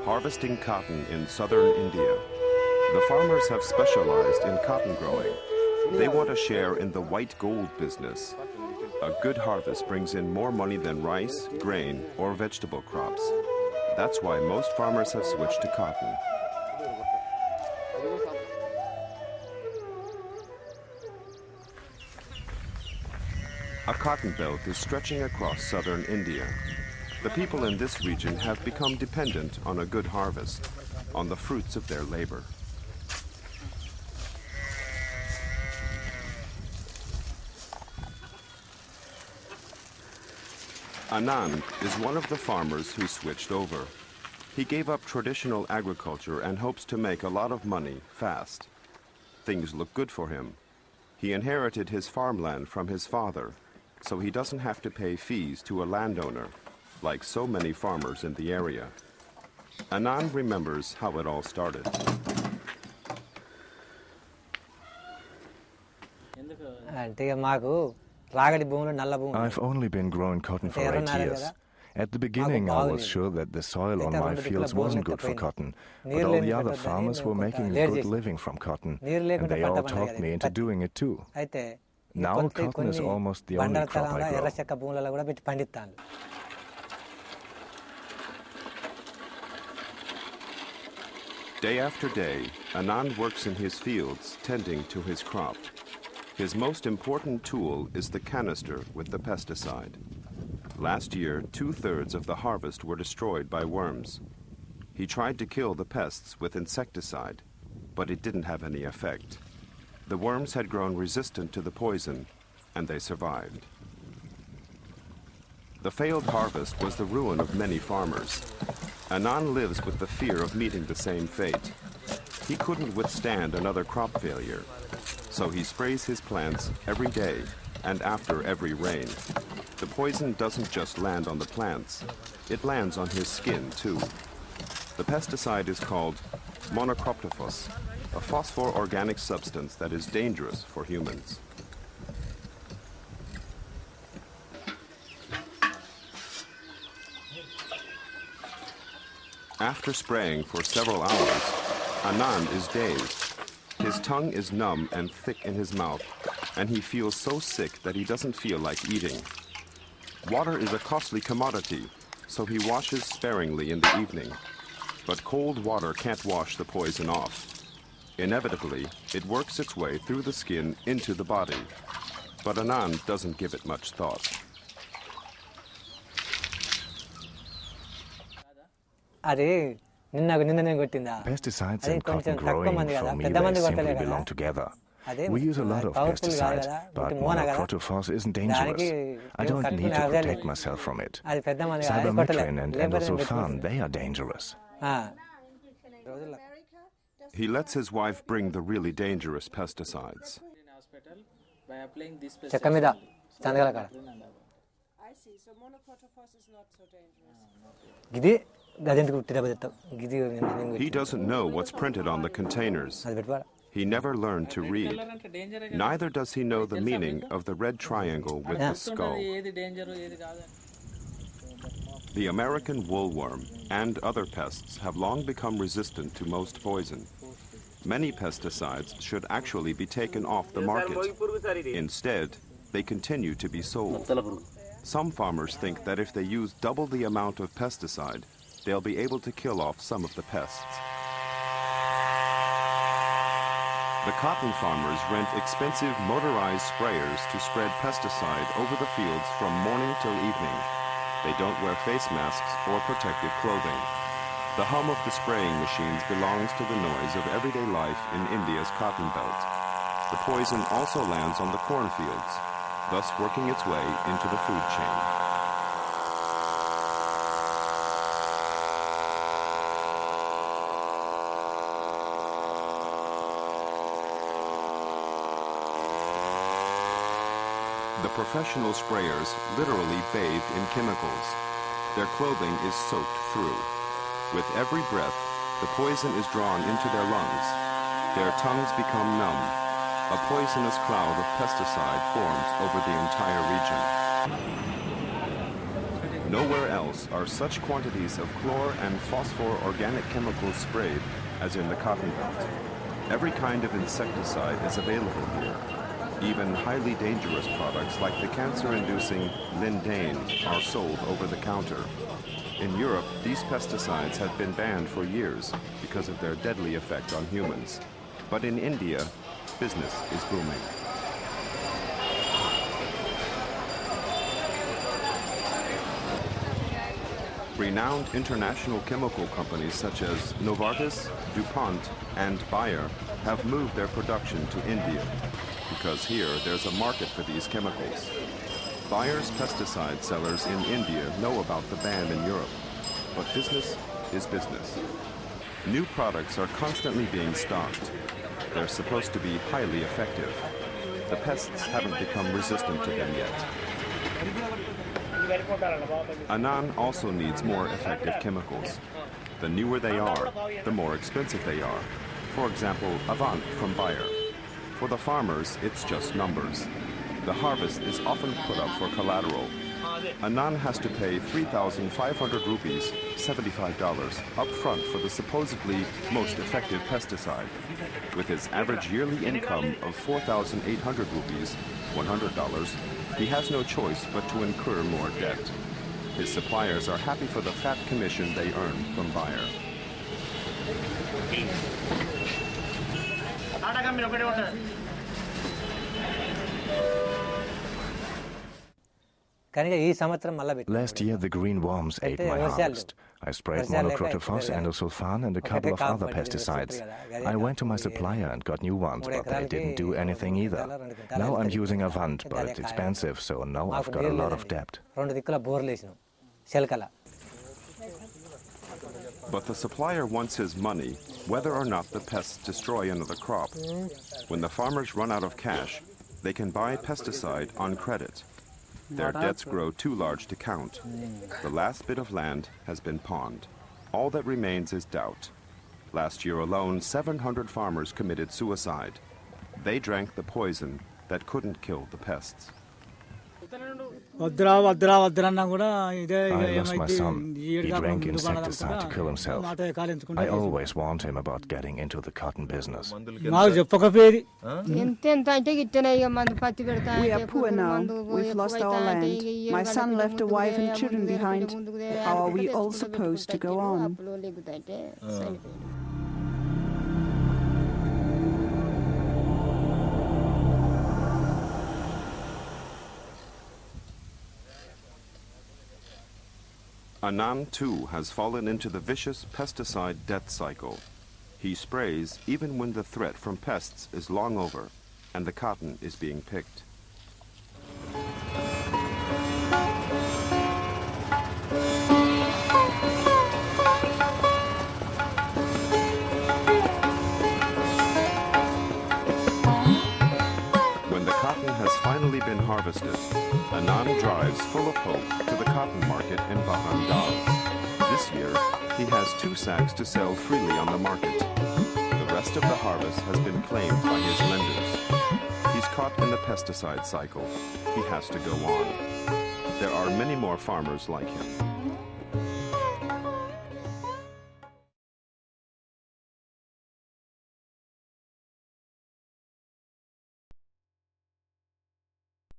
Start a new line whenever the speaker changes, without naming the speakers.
Harvesting cotton in southern India. The farmers have specialized in cotton growing. They want a share in the white gold business. A good harvest brings in more money than rice, grain, or vegetable crops. That's why most farmers have switched to cotton. A cotton belt is stretching across southern India. The people in this region have become dependent on a good harvest, on the fruits of their labor. Anand is one of the farmers who switched over. He gave up traditional agriculture and hopes to make a lot of money fast. Things look good for him. He inherited his farmland from his father, so he doesn't have to pay fees to a landowner, like so many farmers in the area. Anand remembers how it all started.
I've only been growing cotton for 8 years. At the beginning, I was sure that the soil on my fields wasn't good for cotton, but all the other farmers were making a good living from cotton, and they all talked me into doing it too. Now cotton is almost the only crop I grow.
Day after day, Anand works in his fields, tending to his crop. His most important tool is the canister with the pesticide. Last year, 2/3 of the harvest were destroyed by worms. He tried to kill the pests with insecticide, but it didn't have any effect. The worms had grown resistant to the poison, and they survived. The failed harvest was the ruin of many farmers. Anand lives with the fear of meeting the same fate. He couldn't withstand another crop failure, so he sprays his plants every day and after every rain. The poison doesn't just land on the plants, it lands on his skin too. The pesticide is called monocroptophos, a phosphor-organic substance that is dangerous for humans. After spraying for several hours, Anand is dazed. His tongue is numb and thick in his mouth, and he feels so sick that he doesn't feel like eating. Water is a costly commodity, so he washes sparingly in the evening. But cold water can't wash the poison off. Inevitably, it works its way through the skin into the body. But Anand doesn't give it much thought.
Pesticides and cotton growing for me, they simply belong together. We use a lot of pesticides, but monocroptophos isn't dangerous. I don't need to protect myself from it. Cypermethrin and endosulfan, they are dangerous.
He lets his wife bring the really dangerous pesticides.
I see, so monocroptophos is not so dangerous.
He doesn't know what's printed on the containers. He never learned to read. Neither does he know the meaning of the red triangle with the skull. The American woolworm and other pests have long become resistant to most poison. Many pesticides should actually be taken off the market. Instead, they continue to be sold. Some farmers think that if they use double the amount of pesticide, they'll be able to kill off some of the pests. The cotton farmers rent expensive motorized sprayers to spread pesticide over the fields from morning till evening. They don't wear face masks or protective clothing. The hum of the spraying machines belongs to the noise of everyday life in India's cotton belt. The poison also lands on the cornfields, thus working its way into the food chain. The professional sprayers literally bathe in chemicals. Their clothing is soaked through. With every breath, the poison is drawn into their lungs. Their tongues become numb. A poisonous cloud of pesticide forms over the entire region. Nowhere else are such quantities of chlor and phosphor organic chemicals sprayed as in the cotton belt. Every kind of insecticide is available here. Even highly dangerous products like the cancer-inducing lindane are sold over the counter. In Europe, these pesticides have been banned for years because of their deadly effect on humans. But in India, business is booming. Renowned international chemical companies such as Novartis, DuPont, and Bayer have moved their production to India because here there's a market for these chemicals. Bayer's pesticide sellers in India know about the ban in Europe, but business is business. New products are constantly being stocked. They're supposed to be highly effective. The pests haven't become resistant to them yet. Anand also needs more effective chemicals. The newer they are, the more expensive they are. For example, Avant from Bayer. For the farmers, it's just numbers. The harvest is often put up for collateral. Anand has to pay 3,500 rupees, $75, up front for the supposedly most effective pesticide. With his average yearly income of 4,800 rupees, $100, he has no choice but to incur more debt. His suppliers are happy for the fat commission they earn from Bayer.
Last year, the green worms ate my harvest. I sprayed monocrotophos, endosulfan, and a couple of other pesticides. I went to my supplier and got new ones, but they didn't do anything either. Now I'm using Avant, but it's expensive, so now I've got a lot of debt.
But the supplier wants his money, whether or not the pests destroy another crop. When the farmers run out of cash, they can buy pesticide on credit. Their debts grow too large to count. The last bit of land has been pawned. All that remains is doubt. Last year alone, 700 farmers committed suicide. They drank the poison that couldn't kill the pests.
I lost my son. He drank insecticide to kill himself. I always warned him about getting into the cotton business.
We are poor now. We've lost our land. My son left a wife and children behind. How are we all supposed to go on?
Anand, too, has fallen into the vicious pesticide death cycle. He sprays even when the threat from pests is long over and the cotton is being picked. When the cotton has finally been harvested, Anand drives full of hope to the cotton market in Varangal. This year, he has 2 sacks to sell freely on the market. The rest of the harvest has been claimed by his lenders. He's caught in the pesticide cycle. He has to go on. There are many more farmers like him.